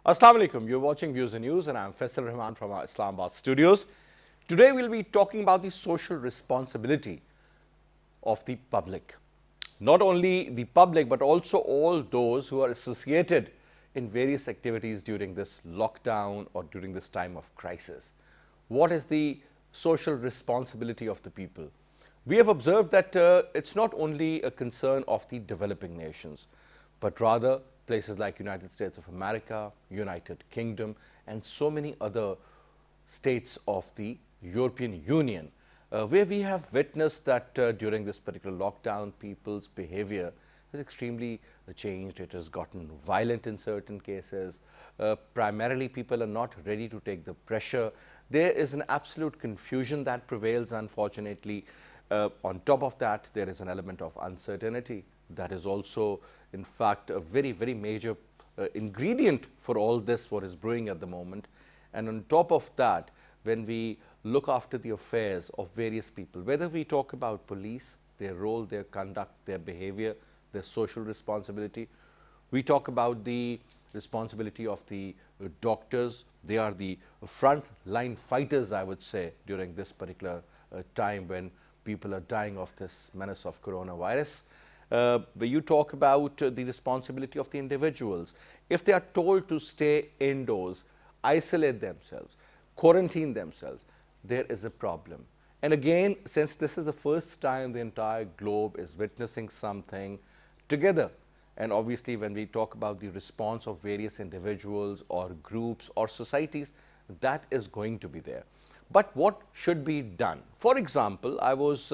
Assalamu alaikum. You're watching Views and News, and I'm Faisal Rahman from our Islamabad studios. Today, we'll be talking about the social responsibility of the public. Not only the public, but also all those who are associated in various activities during this lockdown or during this time of crisis. What is the social responsibility of the people? We have observed that it's not only a concern of the developing nations, but rather places like United States of America, United Kingdom, and so many other states of the European Union, where we have witnessed that during this particular lockdown, people's behavior has extremely changed. It has gotten violent in certain cases. Primarily, people are not ready to take the pressure. There is an absolute confusion that prevails, unfortunately. On top of that, there is an element of uncertainty that is also, in fact, a very, very major ingredient for all this, what is brewing at the moment. And on top of that, when we look after the affairs of various people, whether we talk about police, their role, their conduct, their behavior, their social responsibility, we talk about the responsibility of the doctors. They are the front line fighters, I would say, during this particular time when people are dying of this menace of coronavirus. Where you talk about the responsibility of the individuals. If they are told to stay indoors, isolate themselves, quarantine themselves, there is a problem. And again, since this is the first time the entire globe is witnessing something together, and obviously when we talk about the response of various individuals or groups or societies, that is going to be there. But what should be done? For example, I was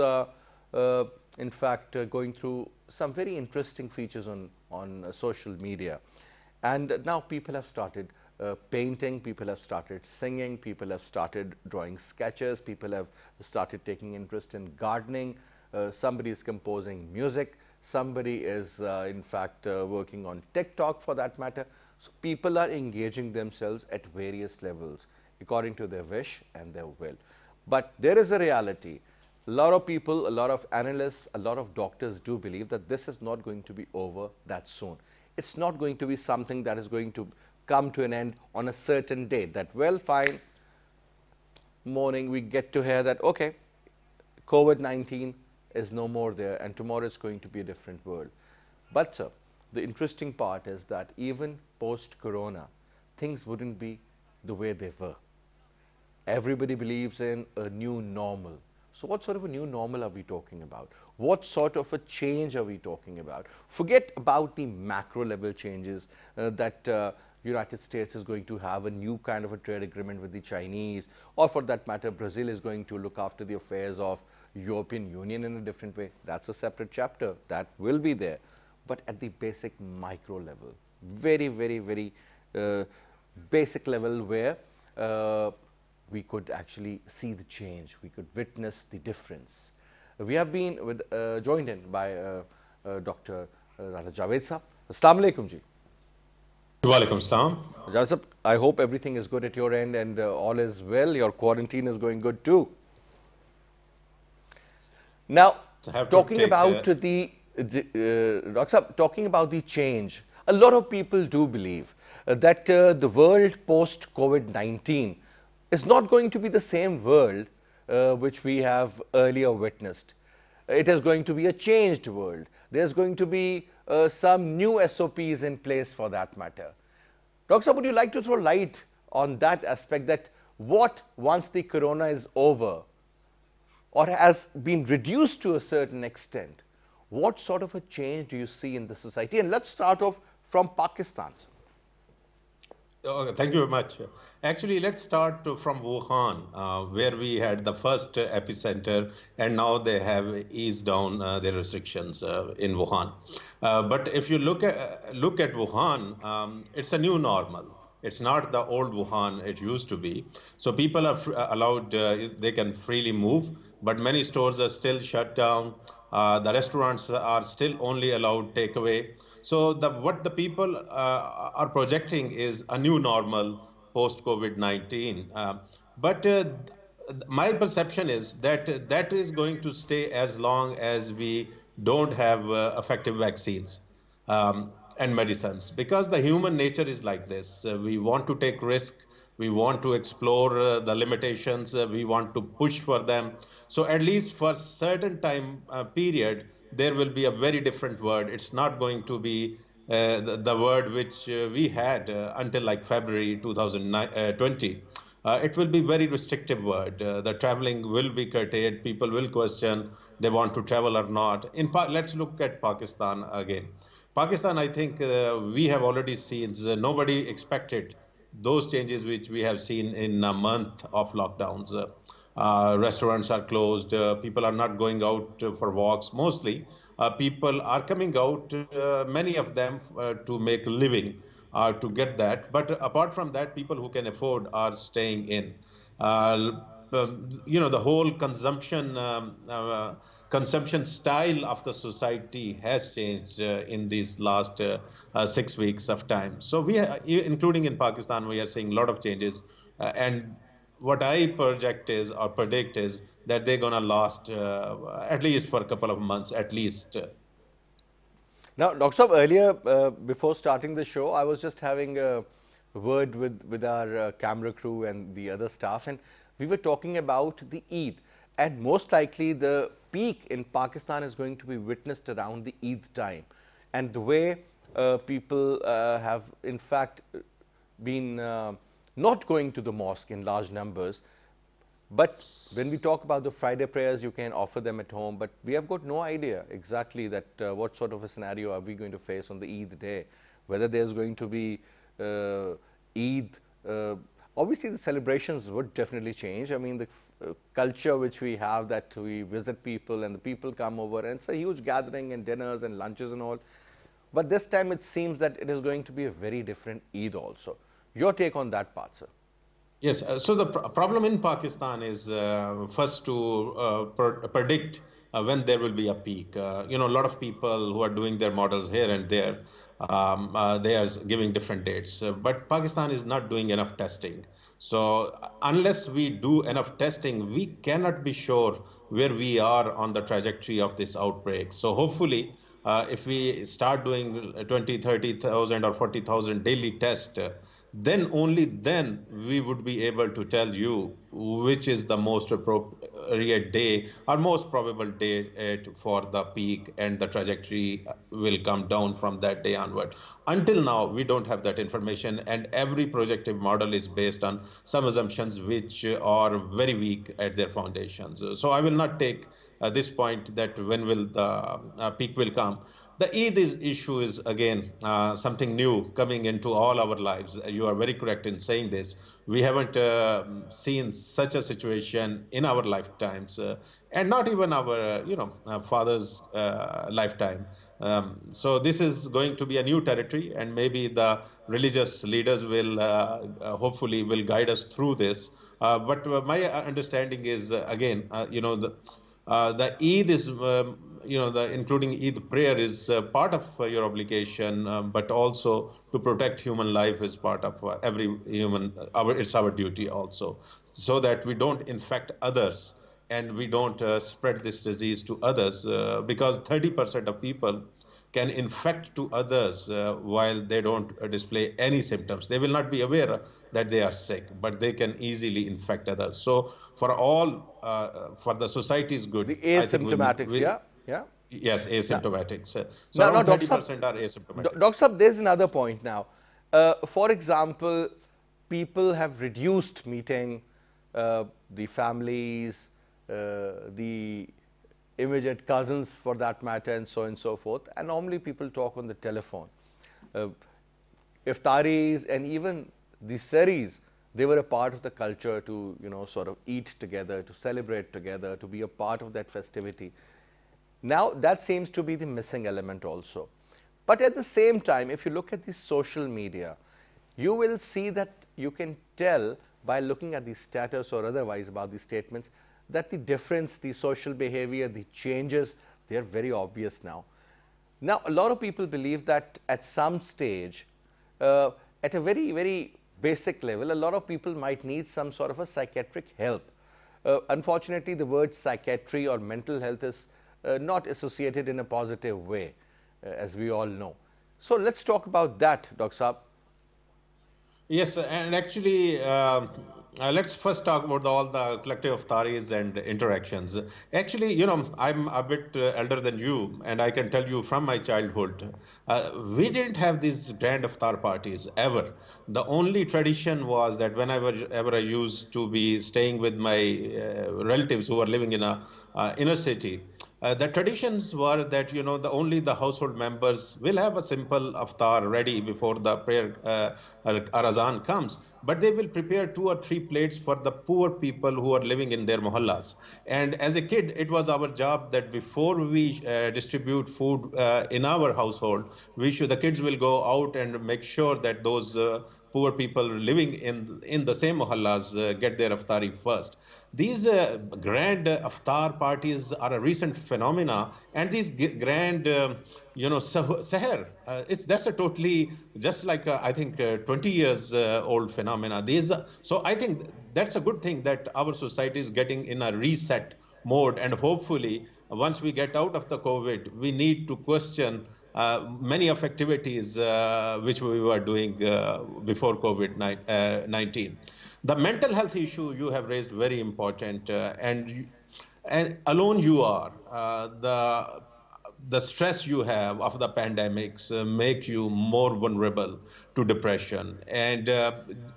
in fact going through some very interesting features on social media, and now people have started painting, people have started singing, people have started drawing sketches, people have started taking interest in gardening, somebody is composing music, somebody is in fact working on TikTok for that matter. So people are engaging themselves at various levels according to their wish and their will. But there is a reality. A lot of people, a lot of analysts, a lot of doctors do believe that this is not going to be over that soon. It's not going to be something that is going to come to an end on a certain date, that well, fine, morning we get to hear that, okay, COVID-19 is no more there and tomorrow it's going to be a different world. But sir, the interesting part is that even post-corona, things wouldn't be the way they were. Everybody believes in a new normal. So what sort of a new normal are we talking about? What sort of a change are we talking about? Forget about the macro level changes that United States is going to have a new kind of a trade agreement with the Chinese, or for that matter, Brazil is going to look after the affairs of European Union in a different way. That's a separate chapter. That will be there. But at the basic micro level, very, very, very basic level where we could actually see the change, we could witness the difference. We have been joined in by Dr. Rana Javed Saab. Assalamu alaikum ji. Walaikum salam. Javed Saab, I hope everything is good at your end and all is well. Your quarantine is going good too. Now, talking about the Dr. Saab, talking about the change, a lot of people do believe that the world post COVID-19 is not going to be the same world which we have earlier witnessed. It is going to be a changed world. There's going to be some new SOPs in place for that matter. Dr. Saab, would you like to throw light on that aspect, that what once the corona is over or has been reduced to a certain extent, what sort of a change do you see in the society? And let's start off from Pakistan. Thank you very much. Actually, let's start from Wuhan, where we had the first epicenter, and now they have eased down their restrictions in Wuhan. But if you look at Wuhan, it's a new normal. It's not the old Wuhan it used to be. So people are allowed; they can freely move, but many stores are still shut down. The restaurants are still only allowed takeaway. So what the people are projecting is a new normal post COVID-19. But my perception is that that is going to stay as long as we don't have effective vaccines. and medicines, because the human nature is like this. We want to take risk. We want to explore the limitations. We want to push for them. So at least for certain time period, there will be a very different word. It's not going to be the word which we had until like February 2020. It will be very restrictive word. The traveling will be curtailed. People will question they want to travel or not. Let's look at Pakistan again. Pakistan, I think we have already seen, nobody expected those changes which we have seen in a month of lockdowns. Restaurants are closed. People are not going out for walks. Mostly, people are coming out, many of them, to make a living, to get that. But apart from that, people who can afford are staying in. The whole consumption style of the society has changed in these last 6 weeks of time. So including in Pakistan, we are seeing a lot of changes. And what I project is or predict is that they're going to last at least for a couple of months, at least. Now, Dr. Saab, earlier, before starting the show, I was just having a word with our camera crew and the other staff, and we were talking about the Eid. And most likely, the peak in Pakistan is going to be witnessed around the Eid time. And the way people have, in fact, been not going to the mosque in large numbers. But when we talk about the Friday prayers, you can offer them at home. But we have got no idea exactly that what sort of a scenario are we going to face on the Eid day, whether there's going to be Eid. Obviously, the celebrations would definitely change. I mean, the culture which we have, that we visit people and the people come over and it's a huge gathering and dinners and lunches and all. But this time it seems that it is going to be a very different Eid also. Your take on that part, sir? Yes, so the problem in Pakistan is first to predict when there will be a peak. A lot of people who are doing their models here and there, they are giving different dates. But Pakistan is not doing enough testing. So unless we do enough testing, we cannot be sure where we are on the trajectory of this outbreak. So hopefully, if we start doing 20, 30,000 or 40,000 daily tests, then only then we would be able to tell you which is the most appropriate day or most probable day for the peak, and the trajectory will come down from that day onward. Until now, we don't have that information, and every projective model is based on some assumptions which are very weak at their foundations. So I will not take this point that when will the peak will come. The Eid issue is again something new coming into all our lives. You are very correct in saying this. We haven't seen such a situation in our lifetimes, and not even our, father's lifetime. So this is going to be a new territory, and maybe the religious leaders will hopefully will guide us through this. But my understanding is again, the Eid is, including Eid prayer is part of your obligation, but also to protect human life is part of every human, it's our duty also, so that we don't infect others and we don't spread this disease to others, because 30% of people can infect to others while they don't display any symptoms. They will not be aware that they are sick, but they can easily infect others. So for all, for the society's good, the asymptomatics, yeah. Yes, asymptomatics. So now, around Dr. 30% are asymptomatic. Dr. Saab, there's another point now. For example, people have reduced meeting the families, the immediate cousins for that matter, and so on and so forth. And normally people talk on the telephone. Iftaris and even the series, they were a part of the culture to, sort of eat together, to celebrate together, to be a part of that festivity. Now, that seems to be the missing element also. But at the same time, if you look at the social media, you will see that you can tell by looking at the status or otherwise about the statements that the difference, the social behavior, the changes, they are very obvious now. Now, a lot of people believe that at some stage, at a very, very basic level, a lot of people might need some sort of a psychiatric help. Unfortunately, the word psychiatry or mental health is not associated in a positive way, as we all know. So let's talk about that, Dr. Saab. Yes, and actually, let's first talk about all the collective iftaris and interactions. Actually, I'm a bit elder than you, and I can tell you from my childhood, we didn't have these grand iftar parties ever. The only tradition was that whenever ever I used to be staying with my relatives who were living in a inner city, the traditions were that the only the household members will have a simple iftar ready before the prayer or azan comes, but they will prepare two or three plates for the poor people who are living in their mohallas. And as a kid, it was our job that before we distribute food in our household, the kids will go out and make sure that those poor people living in the same mohallas get their iftari first. These grand iftar parties are a recent phenomena, and these grand, seher, that's a totally just like I think 20 years old phenomena. So I think that's a good thing that our society is getting in a reset mode, and hopefully once we get out of the COVID, we need to question many of activities which we were doing before COVID-19. The mental health issue you have raised very important, and alone you are the stress you have of the pandemics make you more vulnerable to depression. And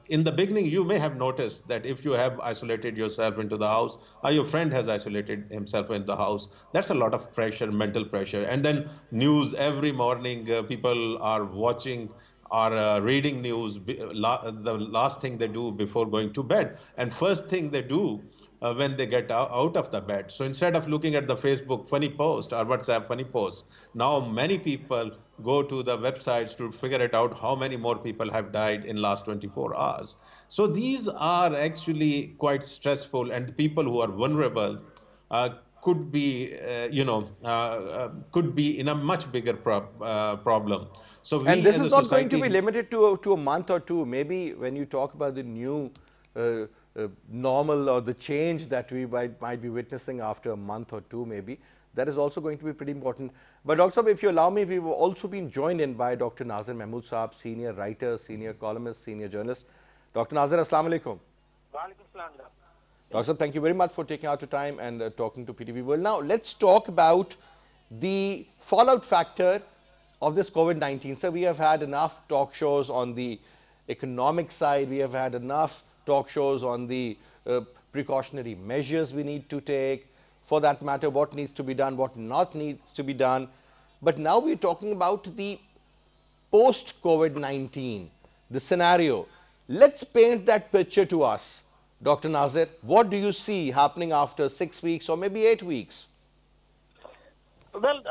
in the beginning, you may have noticed that if you have isolated yourself into the house, or your friend has isolated himself in the house, that's a lot of pressure, mental pressure. And then news every morning, people are watching or reading news, the last thing they do before going to bed. And first thing they do when they get out of the bed. So instead of looking at the Facebook funny post or WhatsApp funny post, now many people go to the websites to figure it out how many more people have died in last 24 hours. So these are actually quite stressful, and people who are vulnerable uh, could be, could be in a much bigger problem. So And we this as is a not going to be society. limited to a month or two. Maybe when you talk about the new uh, normal or the change that we might be witnessing after a month or two, maybe, that is also going to be pretty important. But Dr. Saab, if you allow me, we've also been joined in by Dr. Nazir Mahmood Saab, senior writer, senior columnist, senior journalist. Dr. Nazir, Assalamu alaikum. Walaikum salam, Janaab. Dr. Saab, thank you very much for taking out the time and talking to PTV World. Now, let's talk about the fallout factor of this COVID-19. So we have had enough talk shows on the economic side. We have had enough talk shows on the precautionary measures we need to take. For that matter, what needs to be done, what not needs to be done. But now we're talking about the post-COVID-19, the scenario. Let's paint that picture to us. Dr. Nazir, what do you see happening after 6 weeks or maybe 8 weeks? Well,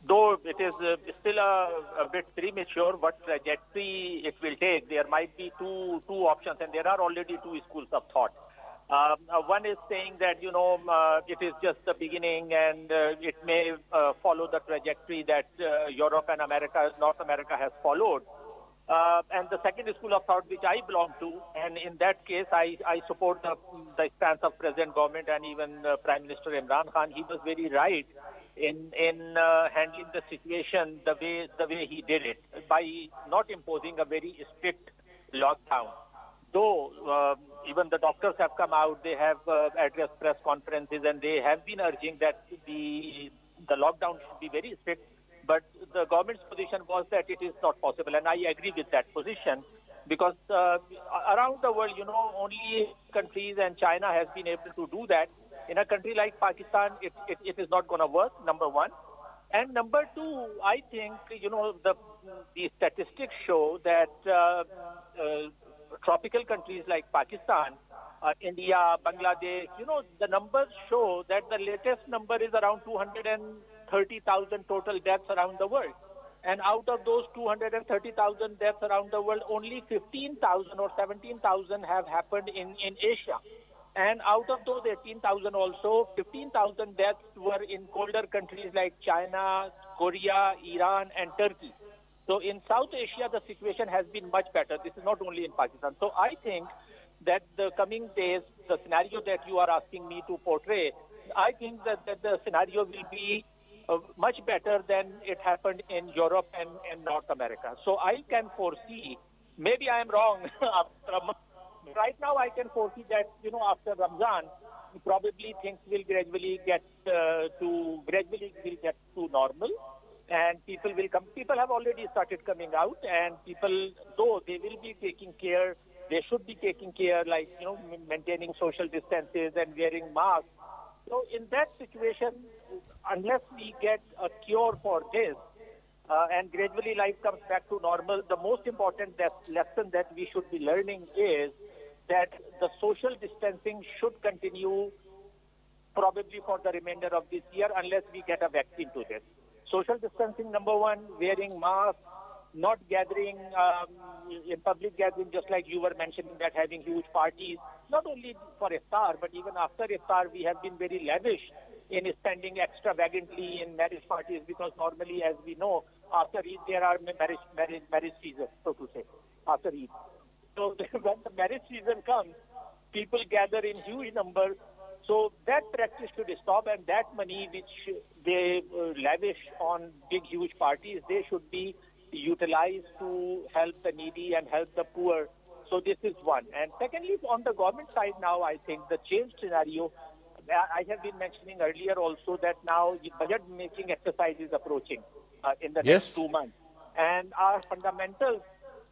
though it is still a bit premature what trajectory it will take, there might be two options, and there are already two schools of thought. One is saying that, it is just the beginning, and it may follow the trajectory that Europe and North America has followed. And the second school of thought which I belong to, and in that case I support the stance of present government and even Prime Minister Imran Khan. He was very right in handling the situation the way he did it, by not imposing a very strict lockdown. Though even the doctors have come out, they have addressed press conferences, and they have been urging that the lockdown should be very strict. But the government's position was that it is not possible, and I agree with that position, because around the world, only countries and China has been able to do that. In a country like Pakistan, it is not going to work, number one. And number two, I think, the statistics show that tropical countries like Pakistan, India, Bangladesh, the numbers show that the latest number is around 230,000 total deaths around the world. And out of those 230,000 deaths around the world, only 15,000 or 17,000 have happened in Asia. And out of those 18,000 also, 15,000 deaths were in colder countries like China, Korea, Iran, and Turkey. So in South Asia, the situation has been much better. This is not only in Pakistan. So I think that the coming days, the scenario that you are asking me to portray, I think that the scenario will be much better than it happened in Europe and North America. So I can foresee, maybe I am wrong, after a month, right now I can foresee that, after Ramzan, probably things will gradually get to normal, and people have already started coming out, and people, though they will be taking care, they should be taking care, like, maintaining social distances and wearing masks. So in that situation, unless we get a cure for this, and gradually life comes back to normal, the most important lesson that we should be learning is that the social distancing should continue probably for the remainder of this year unless we get a vaccine to this. Social distancing, number one, wearing masks, not gathering in public gathering, just like you were mentioning, that having huge parties, not only for iftar, but even after iftar, we have been very lavish in spending extravagantly in marriage parties, because normally, as we know, after Eid, there are marriage season, so to say, after Eid. So when the marriage season comes, people gather in huge numbers. So that practice should stop, and that money which they lavish on big, huge parties, they should be utilized to help the needy and help the poor. So this is one. And secondly, on the government side now, I think the change scenario, I have been mentioning earlier also that now the budget making exercise is approaching in the next 2 months. And our fundamentals,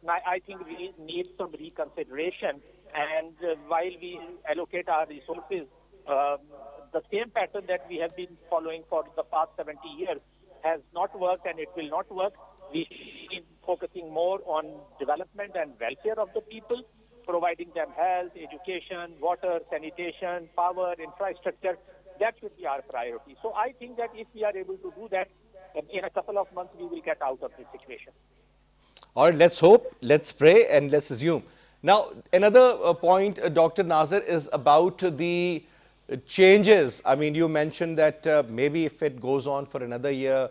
I think we need some reconsideration. And while we allocate our resources, the same pattern that we have been following for the past 70 years has not worked, and it will not work. We should be focusing more on development and welfare of the people, providing them health, education, water, sanitation, power, infrastructure. That should be our priority. So I think that if we are able to do that, in a couple of months, we will get out of this situation. All right, let's hope, let's pray, and let's assume. Now, another point, Dr. Nazir, is about the changes. I mean, you mentioned that maybe if it goes on for another year,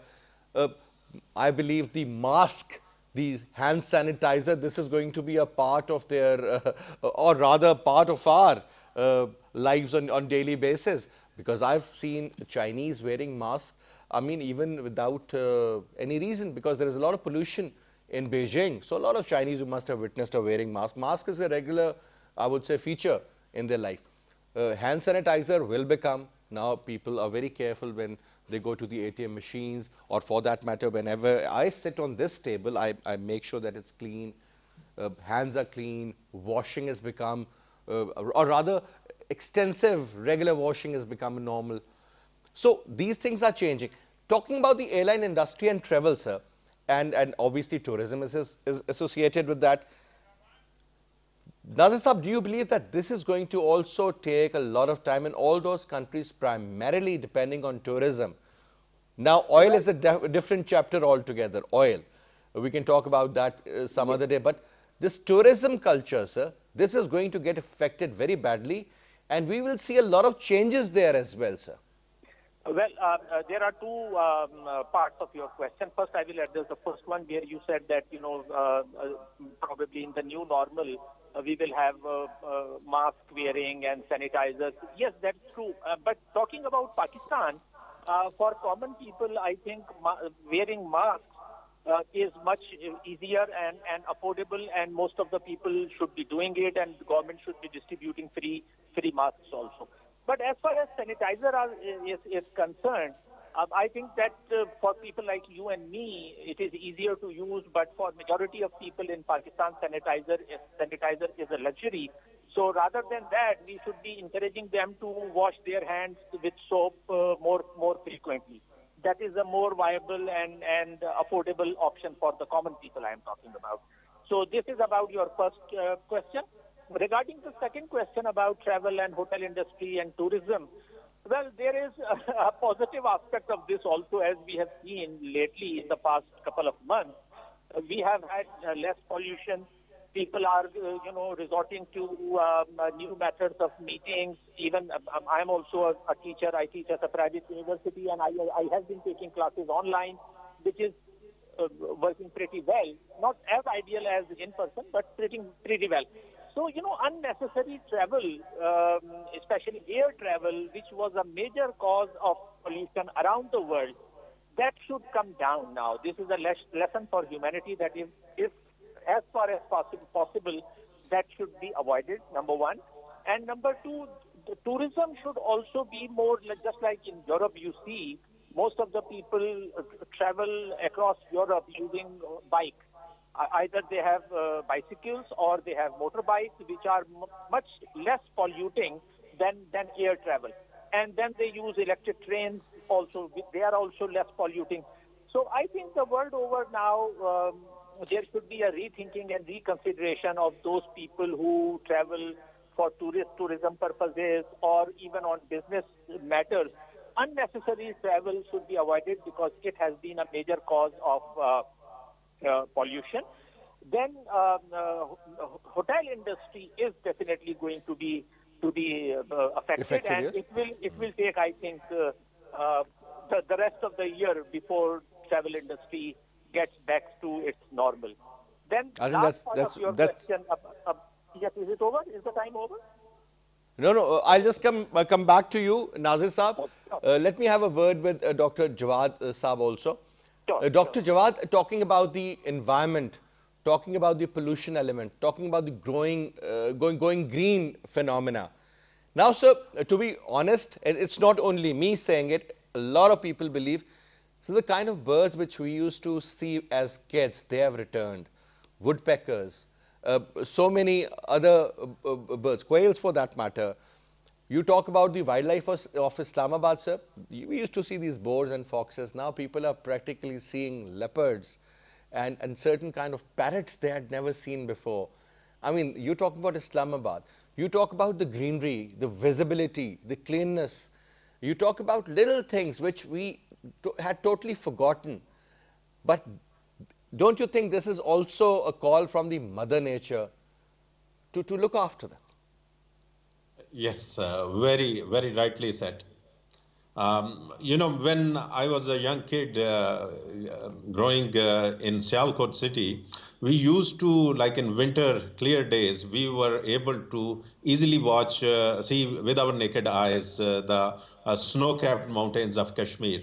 I believe the mask, the hand sanitizer, this is going to be a part of their, or rather part of our lives on daily basis. Because I've seen Chinese wearing masks, I mean, even without any reason, because there is a lot of pollution in Beijing. So a lot of Chinese who must have witnessed are wearing masks. Mask is a regular, I would say, feature in their life. Hand sanitizer will become, now people are very careful when they go to the ATM machines, or for that matter, whenever I sit on this table, I make sure that it's clean, hands are clean, washing has become, or rather extensive regular washing has become normal. So these things are changing. Talking about the airline industry and travel, sir, and obviously tourism is associated with that. Nazir Saab, do you believe that this is going to also take a lot of time in all those countries, primarily depending on tourism? Now, oil is a different chapter altogether, oil. We can talk about that some other day. But this tourism culture, sir, this is going to get affected very badly, and we will see a lot of changes there as well, sir. Well, there are two parts of your question. First, I will address the first one where you said that, probably in the new normal, we will have mask wearing and sanitizers. Yes, that's true. But talking about Pakistan, for common people, I think wearing masks is much easier and affordable, and most of the people should be doing it, and the government should be distributing free masks also. But as far as sanitizer is concerned, I think that for people like you and me, it is easier to use. But for majority of people in Pakistan, sanitizer is a luxury. So rather than that, we should be encouraging them to wash their hands with soap more frequently. That is a more viable and affordable option for the common people I am talking about. So this is about your first question. Regarding the second question about travel and hotel industry and tourism, well, there is a positive aspect of this also, as we have seen lately in the past couple of months. We have had less pollution. People are, resorting to new methods of meetings. Even I am also a teacher. I teach at a private university, and I have been taking classes online, which is working pretty well. Not as ideal as in person, but pretty well. So, unnecessary travel, especially air travel, which was a major cause of pollution around the world, that should come down now. This is a lesson for humanity that if as far as possible, that should be avoided, number one. And number two, the tourism should also be more just like in Europe. You see, most of the people travel across Europe using bike. Either they have bicycles or they have motorbikes, which are much less polluting than air travel. And then they use electric trains also. They are also less polluting. So I think the world over now, there should be a rethinking and reconsideration of those people who travel for tourism purposes or even on business matters. Unnecessary travel should be avoided because it has been a major cause of pollution. Then hotel industry is definitely going to be affected, and yes. it will take, I think, the rest of the year before travel industry gets back to its normal. Then I think last part of your question, yes, is it over? Is the time over? No, I'll just come back to you, Nazir Saab. Let me have a word with Dr. Jawad Saab also. Dr. Jawad, talking about the environment, talking about the pollution element, talking about the going green phenomena. Now, sir, to be honest, it's not only me saying it, a lot of people believe, so the kind of birds which we used to see as kids, they have returned. Woodpeckers, so many other birds, quails for that matter. You talk about the wildlife of Islamabad, sir. We used to see these boars and foxes. Now people are practically seeing leopards and certain kind of parrots they had never seen before. I mean, you talk about Islamabad. You talk about the greenery, the visibility, the cleanness. You talk about little things which we had totally forgotten. But don't you think this is also a call from the Mother Nature to look after them? Yes, very, very rightly said. You know, when I was a young kid growing in Sialkot city, we used to, like in winter clear days, we were able to easily see with our naked eyes the snow-capped mountains of Kashmir.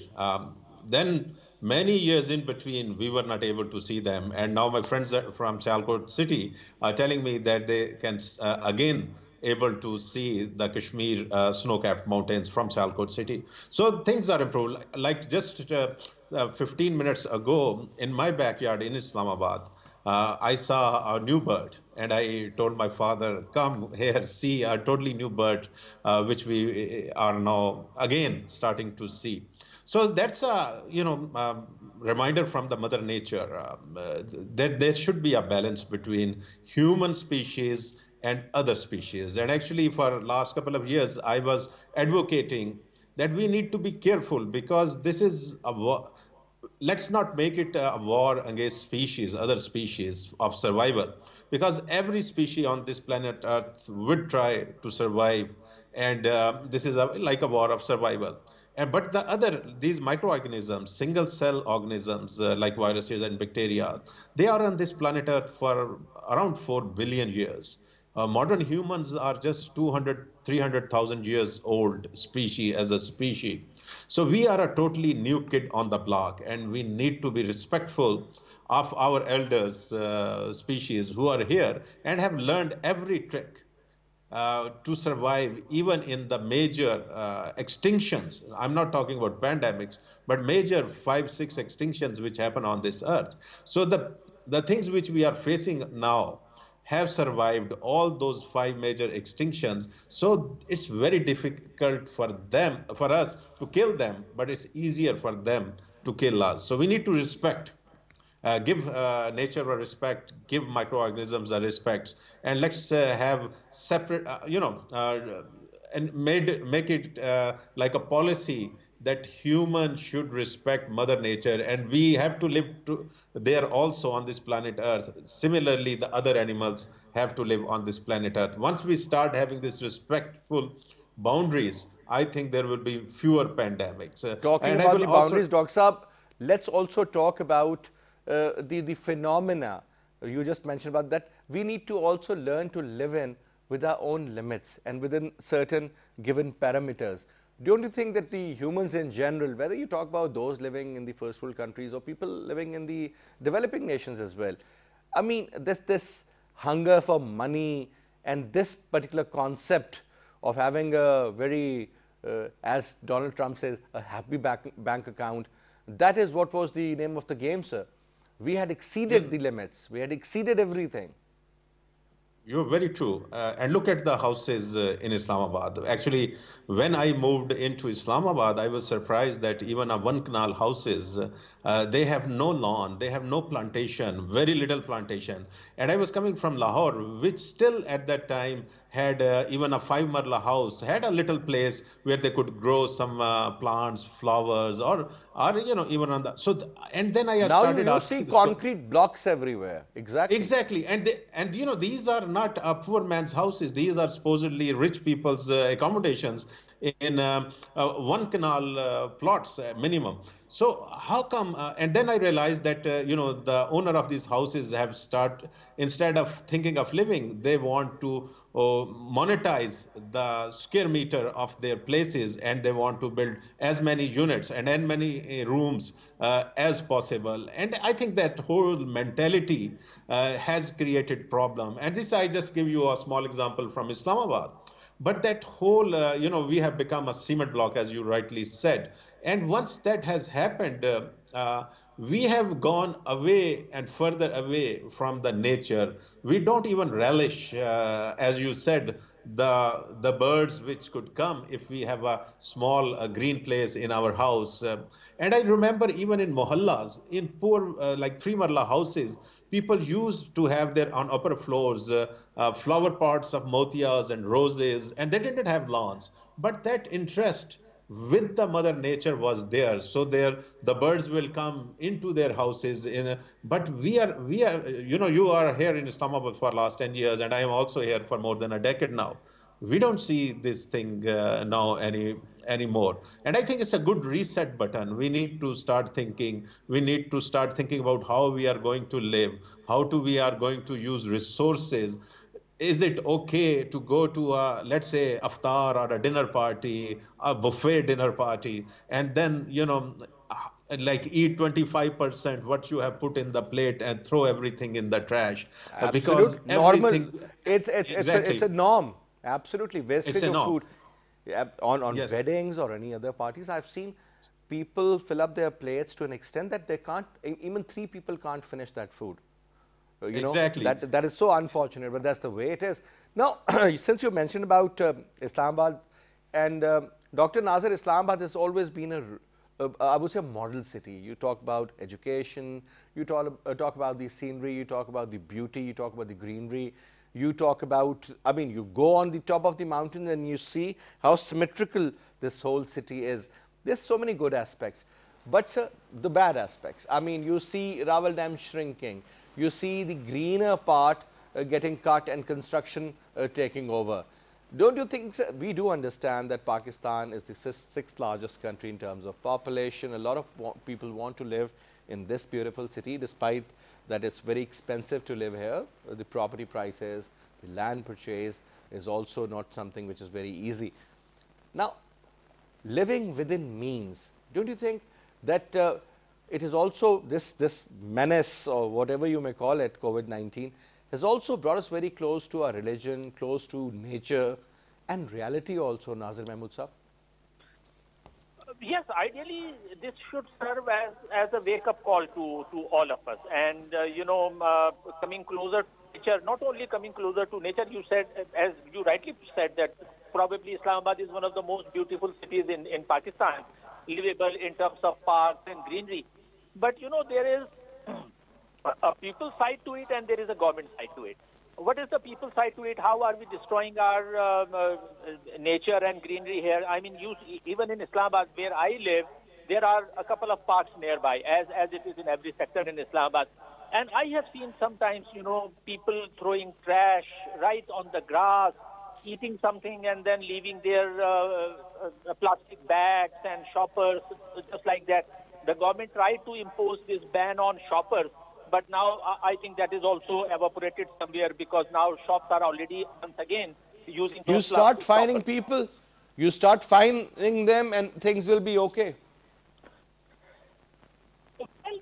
Then many years in between, we were not able to see them. And now my friends from Sialkot city are telling me that they can again able to see the Kashmir snow-capped mountains from Sialkot city. So things are improved. Like just 15 minutes ago, in my backyard in Islamabad, I saw a new bird, and I told my father, come here, see a totally new bird, which we are now again starting to see. So that's a reminder from the Mother Nature that there should be a balance between human species and other species. And actually, for last couple of years, I was advocating that we need to be careful because this is a war. Let's not make it a war against species, other species of survival, because every species on this planet Earth would try to survive, and this is like a war of survival. But these microorganisms, single cell organisms like viruses and bacteria, they are on this planet Earth for around 4 billion years. Modern humans are just 200, 300,000 years old species as a species. So we are a totally new kid on the block, and we need to be respectful of our elders, species who are here and have learned every trick to survive even in the major extinctions. I'm not talking about pandemics, but major 5, 6 extinctions which happen on this earth. So the things which we are facing now have survived all those 5 major extinctions. So it's very difficult for us to kill them, but it's easier for them to kill us. So we need to respect, give nature a respect, give microorganisms a respect, and let's have separate, and make it like a policy that humans should respect Mother Nature, and we have to live there also on this planet Earth. Similarly, the other animals have to live on this planet Earth. Once we start having this respectful boundaries, I think there will be fewer pandemics. Talking about the boundaries, Dr. Saab, let's also talk about the phenomena you just mentioned about that. We need to also learn to live with our own limits and within certain given parameters. don't you think that the humans in general, whether you talk about those living in the first world countries or people living in the developing nations as well, I mean, this hunger for money and this particular concept of having a very, as Donald Trump says, a happy bank account, that is what was the name of the game, sir. We had exceeded the limits. We had exceeded everything. You're very true. And look at the houses in Islamabad. Actually, when I moved into Islamabad, I was surprised that even a one canal houses, they have no lawn, they have no plantation, very little plantation. And I was coming from Lahore, which still at that time had even a 5 marla house, had a little place where they could grow some plants, flowers, or even on the. So, and then I Now started you see asking. concrete blocks everywhere. Exactly. Exactly, and these are not poor man's houses. These are supposedly rich people's accommodations in one canal plots minimum. So how come? And then I realized that the owner of these houses have start, instead of thinking of living, they want to monetize the square meter of their places, and they want to build as many units and as many rooms as possible. And I think that whole mentality has created problem. And this, I just give you a small example from Islamabad. But that whole, we have become a cement block, as you rightly said. And once that has happened, we have gone away and further away from the nature. We don't even relish, as you said, the birds which could come if we have a small green place in our house. And I remember even in mohallas, in poor like 3 marla houses, people used to have their on upper floors flower pots of motias and roses, and they didn't have lawns. But that interest with the mother nature was there, so there the birds will come into their houses but we are you are here in Islamabad for last 10 years, and I am also here for more than a decade now. We don't see this thing now anymore. And I think it's a good reset button. We need to start thinking. We need to start thinking about how we are going to live, we are going to use resources. Is it okay to go to a, let's say, iftar or a dinner party, a buffet dinner party, and then, like eat 25% what you have put in the plate and throw everything in the trash? Because Absolute normal. everything, It's a exactly, norm. Absolutely, it's wastage a of norm. food. Yeah, on Yes. weddings or any other parties, I've seen people fill up their plates to an extent that they can't. Even three people can't finish that food. Exactly. That is so unfortunate, but that's the way it is. Now, since you mentioned about Islamabad, and Dr. Nazir, Islamabad has always been I would say, a model city. You talk about education, you talk about the scenery, you talk about the beauty, you talk about the greenery, you talk about, I mean, you go on the top of the mountain and you see how symmetrical this whole city is. There's so many good aspects. But sir, the bad aspects, I mean, you see Rawal Dam shrinking, you see the greener part getting cut and construction taking over. Don't you think, sir, we do understand that Pakistan is the sixth largest country in terms of population. A lot of people want to live in this beautiful city, despite that it's very expensive to live here. The property prices, the land purchase is also not something which is very easy. Now, living within means, don't you think that it is also this menace, or whatever you may call it, COVID-19, has also brought us very close to our religion, close to nature and reality also, Nazir Mahmood Saab? Yes, ideally, this should serve as a wake-up call to all of us. And, coming closer to nature, not only coming closer to nature, you said, as you rightly said, that probably Islamabad is one of the most beautiful cities in Pakistan, livable in terms of parks and greenery. But, there is a people side to it and there is a government side to it. What is the people side to it? How are we destroying our nature and greenery here? I mean, even in Islamabad, where I live, there are a couple of parks nearby, as it is in every sector in Islamabad. And I have seen sometimes, people throwing trash right on the grass, eating something and then leaving their plastic bags and shoppers, just like that. The government tried to impose this ban on shoppers, but now I think that is also evaporated somewhere, because now shops are already once again using You those start plastic finding shoppers. people, You start fining them and things will be okay.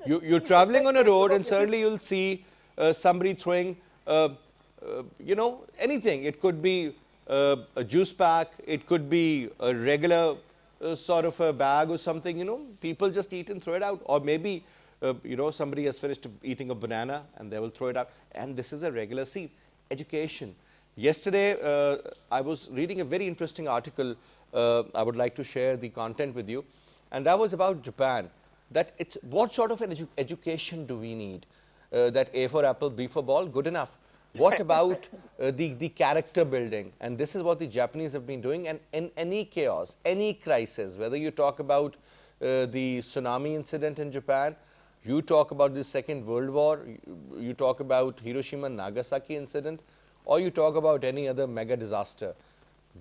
You're traveling on a road and suddenly you'll see somebody throwing, anything. It could be a juice pack, it could be a regular sort of a bag or something, people just eat and throw it out. Or maybe, somebody has finished eating a banana and they will throw it out. And this is a regular scene. Education. Yesterday, I was reading a very interesting article. I would like to share the content with you. And that was about Japan. That it's what sort of an education do we need? That A for apple, B for ball, good enough. What about the character building? And this is what the Japanese have been doing. And in any chaos, any crisis, whether you talk about the tsunami incident in Japan, you talk about the Second World War, you talk about Hiroshima Nagasaki incident, or you talk about any other mega disaster,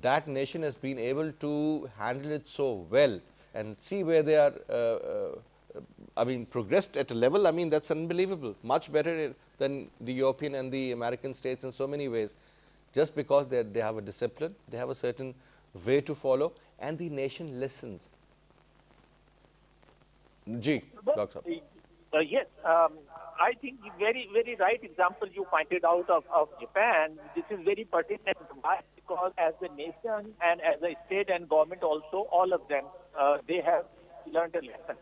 that nation has been able to handle it so well. And see where they are, progressed at a level, that's unbelievable. Much better than the European and the American states in so many ways. Just because they have a discipline, they have a certain way to follow, and the nation listens. Ji, Doctor. Yes, I think very, very right example you pointed out of Japan. This is very pertinent. Why? Because as a nation and as a state and government also, all of them, they have learned a lesson.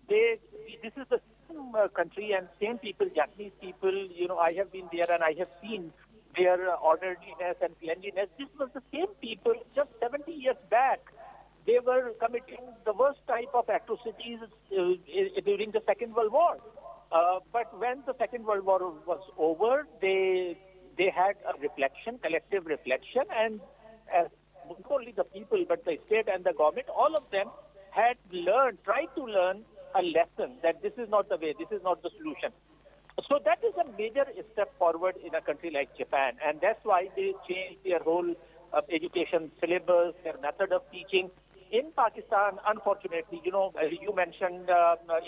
This is the same country and same people, Japanese people, I have been there and I have seen their orderliness and cleanliness. This was the same people just 70 years back. They were committing the worst type of atrocities during the Second World War. But when the Second World War was over, they had a reflection, collective reflection, and not only the people, but the state and the government, all of them had tried to learn a lesson that this is not the way, this is not the solution. So that is a major step forward in a country like Japan, and that's why they changed their whole education syllabus, their method of teaching. In Pakistan, unfortunately, you mentioned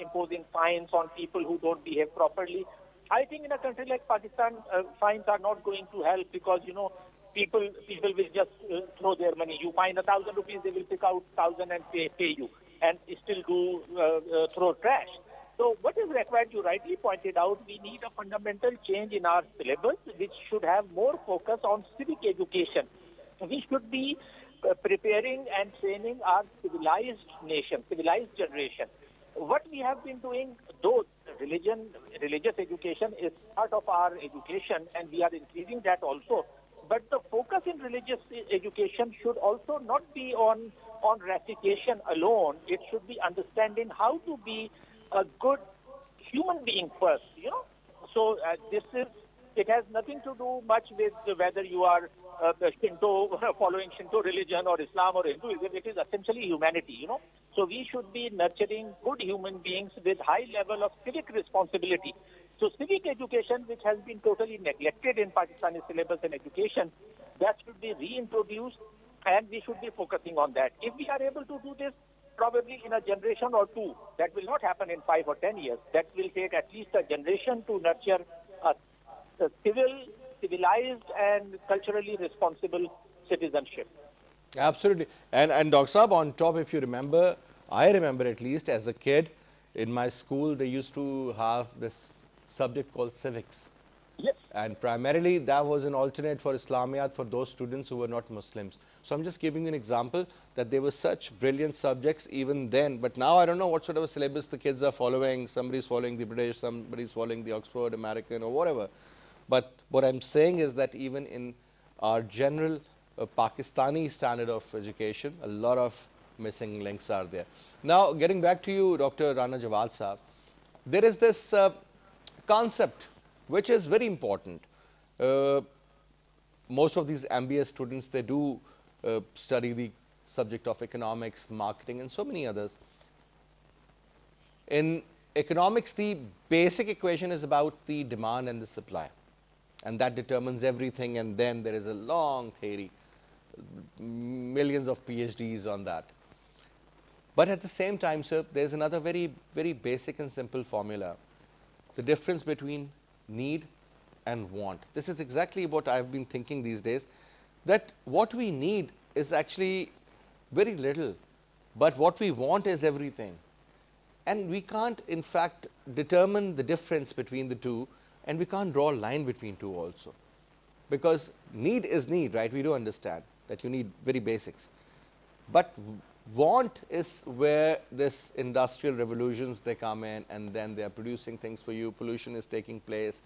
imposing fines on people who don't behave properly. I think in a country like Pakistan, fines are not going to help because, people will just throw their money. You fine 1,000 rupees, they will pick out 1,000 and pay you, and still do throw trash. So what is required, you rightly pointed out, we need a fundamental change in our syllabus, which should have more focus on civic education. We should be preparing and training our civilized nation, civilized generation. What we have been doing, though religious education is part of our education, and we are increasing that also, but the focus in religious education should also not be on recitation alone. It should be understanding how to be a good human being first, So it has nothing to do much with whether you are following Shinto religion or Islam or Hinduism. It is essentially humanity, So we should be nurturing good human beings with high level of civic responsibility. So civic education, which has been totally neglected in Pakistani syllabus and education, that should be reintroduced, and we should be focusing on that. If we are able to do this, probably in a generation or two, that will not happen in 5 or 10 years. That will take at least a generation to nurture a civilized and culturally responsible citizenship. Absolutely. And Dr. Saab, on top, if you remember, I remember at least as a kid, in my school, they used to have this subject called civics. Yes. And primarily that was an alternate for Islamiyat for those students who were not Muslims. So I'm just giving you an example that there were such brilliant subjects even then. But now I don't know what sort of a syllabus the kids are following. Somebody's following the British, somebody's following the Oxford American or whatever. But what I'm saying is that even in our general Pakistani standard of education, a lot of missing links are there. Now, getting back to you, Dr. Rana Jawad Saab, there is this concept which is very important. Most of these MBA students, they do study the subject of economics, marketing, and so many others. In economics, the basic equation is about the demand and the supply, and that determines everything. And then there is a long theory, millions of PhDs on that. But at the same time, sir, there's another very, very basic and simple formula: the difference between need and want. This is exactly what I've been thinking these days, that what we need is actually Very little. But what we want is everything. And we can't, in fact, determine the difference between the two, and we can't draw a line between two also. Because need is need, right? We do understand that you need very basics. But want is where this industrial revolutions, they come in, and then they are producing things for you. Pollution is taking place.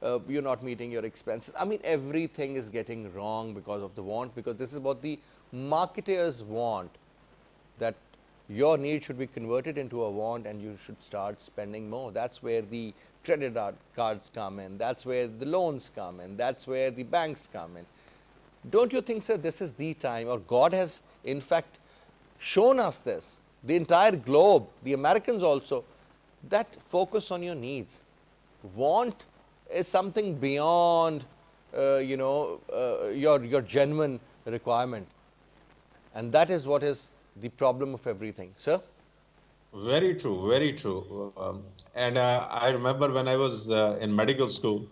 You're not meeting your expenses. I mean, everything is getting wrong because of the want, because this is what the marketers want, that your need should be converted into a want and you should start spending more. That's where the credit cards come in. That's where the loans come in. That's where the banks come in. Don't you think, sir, this is the time, or God has in fact shown us this, the entire globe, the Americans also, that focus on your needs. Want is something beyond, your genuine requirement. And that is what is the problem of everything. Sir? Very true, very true. And I remember when I was in medical school,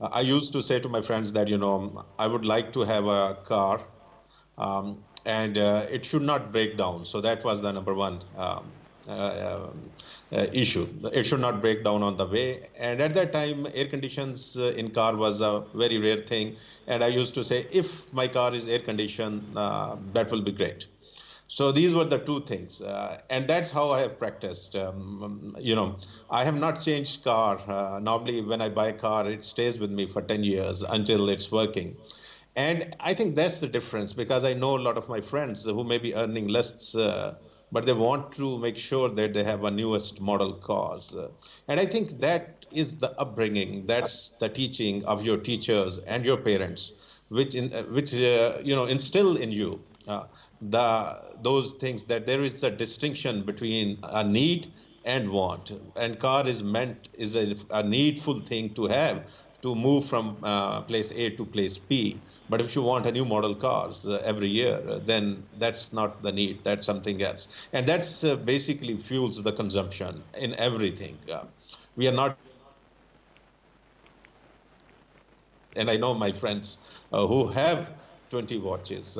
I used to say to my friends that, I would like to have a car, and it should not break down. So that was the number one issue. It should not break down on the way. And at that time, air conditions in car was a very rare thing. And I used to say, if my car is air conditioned, that will be great. So these were the two things, and that's how I have practiced. I have not changed car. Normally, when I buy a car, it stays with me for 10 years until it's working. And I think that's the difference, because I know a lot of my friends who may be earning less, but they want to make sure that they have a newest model cars. And I think that is the upbringing, that's the teaching of your teachers and your parents, which instill in you those things, that there is a distinction between a need and want. And car is a needful thing to have to move from place A to place B. But if you want a new model cars every year, then that's not the need, that's something else. And that's basically fuels the consumption in everything. We are not, and I know my friends who have 20 watches,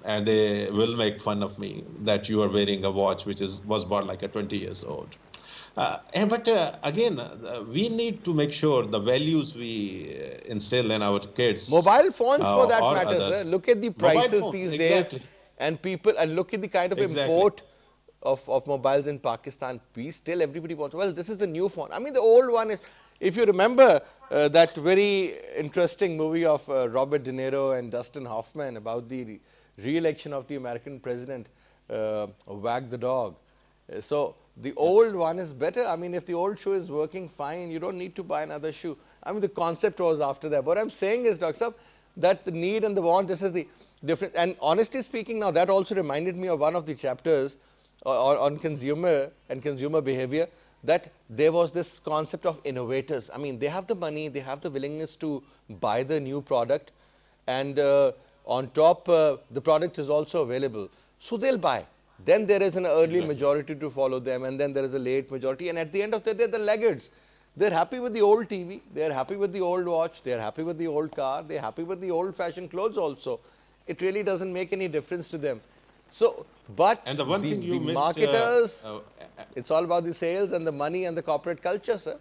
and they will make fun of me that you are wearing a watch which was bought like a 20 years old. But again, we need to make sure the values we instill in our kids. Mobile phones, for that matter, sir. Look at the prices these days, and look at the kind of import of mobiles in Pakistan. Everybody wants, well, this is the new phone. I mean, the old one is, if you remember that very interesting movie of Robert De Niro and Dustin Hoffman about the re-election of the American president, Wag the Dog. So the old one is better. I mean, if the old shoe is working fine, you don't need to buy another shoe. I mean, the concept was after that. What I'm saying is, Dr. Saab, that the need and the want, this is the difference. And honestly speaking, now that also reminded me of one of the chapters on consumer and consumer behavior, that there was this concept of innovators. I mean, they have the money, they have the willingness to buy the new product, and on top, the product is also available. So they'll buy. Then there is an early majority to follow them, and then there is a late majority, and at the end of the day, they're the laggards. They're happy with the old TV, they're happy with the old watch, they're happy with the old car, they're happy with the old-fashioned clothes also. It really doesn't make any difference to them. So, but and the marketers, it's all about the sales and the money and the corporate culture, sir.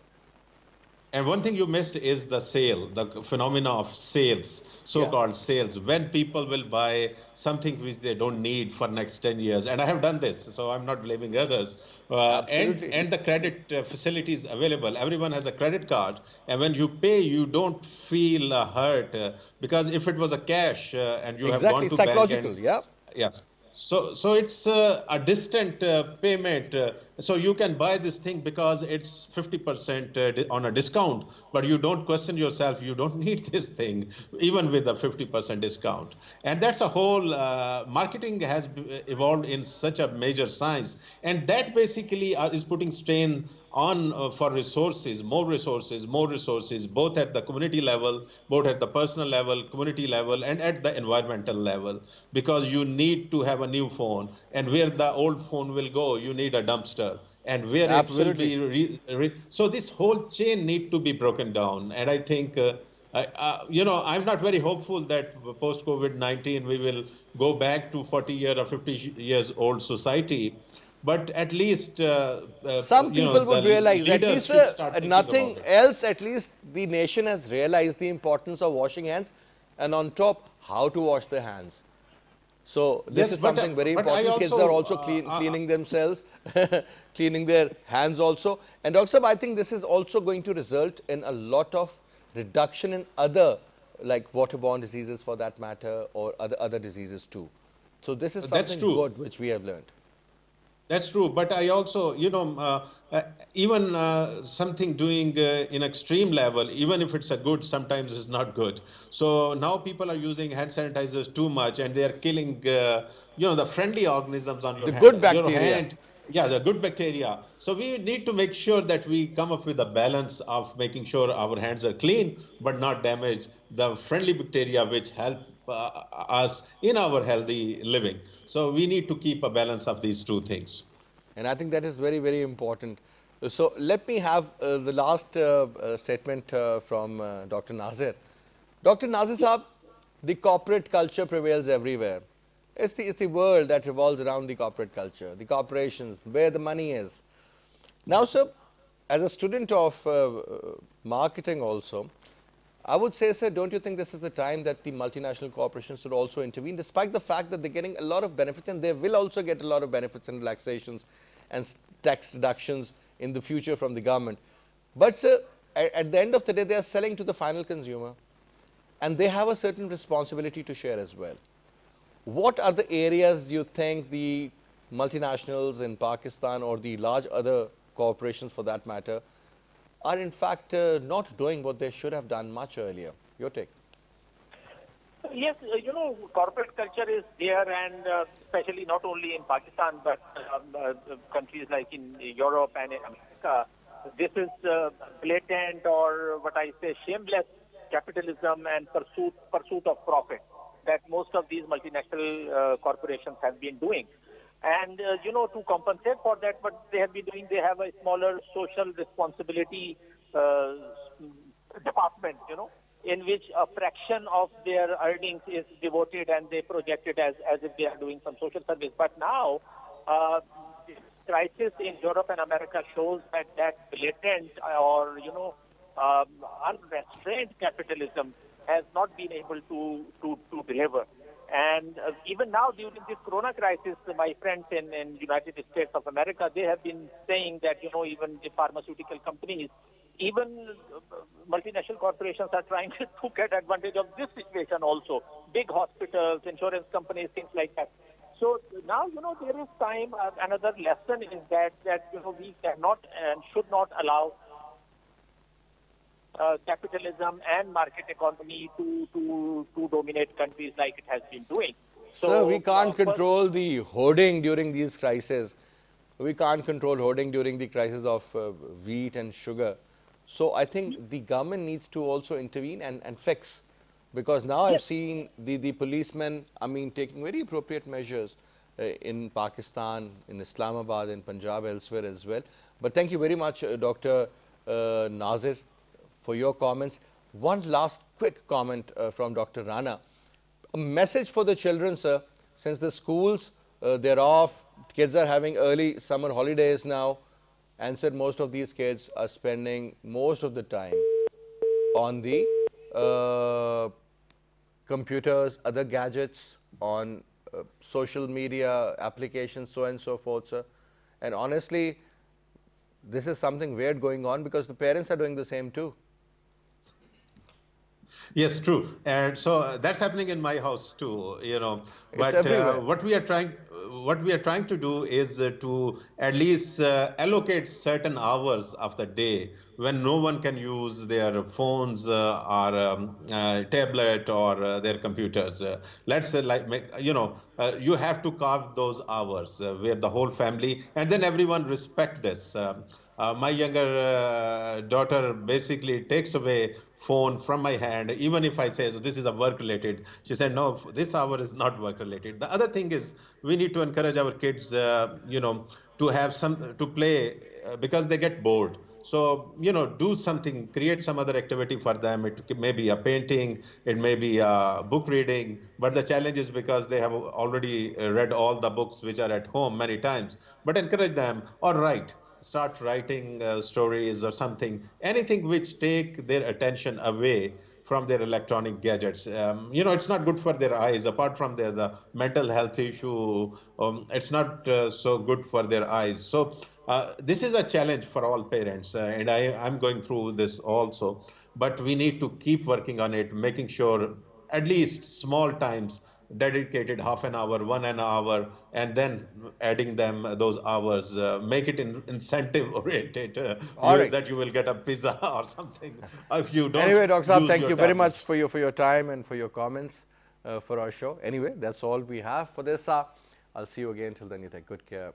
And one thing you missed is the sale, the phenomena of sales, so-called sales, when people will buy something which they don't need for next 10 years. And I have done this, so I'm not blaming others. And the credit facilities available. Everyone has a credit card. And when you pay, you don't feel hurt. Because if it was a cash and you have gone to psychological, bank yes. So it's a distant payment. So you can buy this thing because it's 50% on a discount, but you don't question yourself. You don't need this thing, even with a 50% discount. And that's a whole marketing has evolved in such a major science. And that basically is putting strain on for resources, more resources, both at the community level, both at the personal level, community level, and at the environmental level, because you need to have a new phone, and where the old phone will go, you need a dumpster, and where it will be. So this whole chain need to be broken down, and I think I'm not very hopeful that post COVID-19 we will go back to 40-year or 50 years old society, but at least Some people would the realize, at leaders least should start thinking nothing about it. else, at least the nation has realized the importance of washing hands, and on top, how to wash their hands. So this Yes, is something very but I important. Kids are also also cleaning themselves, cleaning their hands also. And Dr. Sahab, I think this is also going to result in a lot of reduction in other, like waterborne diseases for that matter, or other diseases too. So this is that's something true. good which we have learned. That's true, but I also, even something doing in extreme level, even if it's a good, sometimes it's not good. So now people are using hand sanitizers too much, and they are killing, the friendly organisms on The your hand. good Your bacteria. hand, yeah, the good bacteria. So we need to make sure that we come up with a balance of making sure our hands are clean, but not damage the friendly bacteria which help us in our healthy living. So we need to keep a balance of these two things. And I think that is very, very important. So let me have the last statement from Dr. Nazir. Dr. Nazir Saab, the corporate culture prevails everywhere. It's the world that revolves around the corporate culture, the corporations, where the money is. Now, sir, as a student of marketing also, I would say, sir, don't you think this is the time that the multinational corporations should also intervene, despite the fact that they're getting a lot of benefits, and they will also get a lot of benefits and relaxations and tax reductions in the future from the government. But, sir, at the end of the day, they are selling to the final consumer, and they have a certain responsibility to share as well. What are the areas do you think the multinationals in Pakistan or the large other corporations for that matter are in fact not doing what they should have done much earlier? Your take. Yes, corporate culture is there, and especially not only in Pakistan, but countries like in Europe and in America. This is blatant, or what I say, shameless capitalism and pursuit of profit that most of these multinational corporations have been doing. And, to compensate for that, what they have been doing, they have a smaller social responsibility department, in which a fraction of their earnings is devoted, and they project it as if they are doing some social service. But now, this crisis in Europe and America shows that blatant or, unrestrained capitalism has not been able to deliver. And even now, during this corona crisis, my friends in United States of America, they have been saying that, even the pharmaceutical companies, even multinational corporations are trying to get advantage of this situation also. Big hospitals, insurance companies, things like that. So now, there is time. Another lesson is that we cannot and should not allow capitalism and market economy to dominate countries like it has been doing. So, sir, we can't control the hoarding during these crises. We can't control hoarding during the crisis of wheat and sugar. So I think the government needs to also intervene and fix, because now I've seen the policemen, taking very appropriate measures in Pakistan, in Islamabad, in Punjab, elsewhere as well. But thank you very much, Dr. Nazir, for your comments. One last quick comment from Dr. Rana. A message for the children, sir, since the schools, they're off, kids are having early summer holidays now, and said most of these kids are spending most of the time on the computers, other gadgets, on social media applications, so and so forth, sir. And honestly, this is something weird going on, because the parents are doing the same too. Yes, true. And so that's happening in my house too, It's But everywhere. what we are trying to do is to at least allocate certain hours of the day when no one can use their phones or tablet or their computers. Let's say, like, you have to carve those hours where the whole family, and then everyone respect this. My younger daughter basically takes away phone from my hand, even if I say, so this is a work related. She said, no, this hour is not work related. The other thing is, we need to encourage our kids, to have to play, because they get bored. So, do something, create some other activity for them. It may be a painting, it may be a book reading, but the challenge is because they have already read all the books which are at home many times. But encourage them, or write. Start writing stories or something, anything which take their attention away from their electronic gadgets. It's not good for their eyes. Apart from the mental health issue, it's not so good for their eyes. So this is a challenge for all parents, and I'm going through this also. But we need to keep working on it, making sure at least small times, dedicated half an hour, 1 hour, and then adding them those hours, make it incentive oriented, All right. that you will get a pizza or something if you don't. Anyway, Dr. Saab, use thank your you very much tablets. for your time and for your comments for our show. Anyway, that's all we have for this. I'll see you again. Till then, you take good care.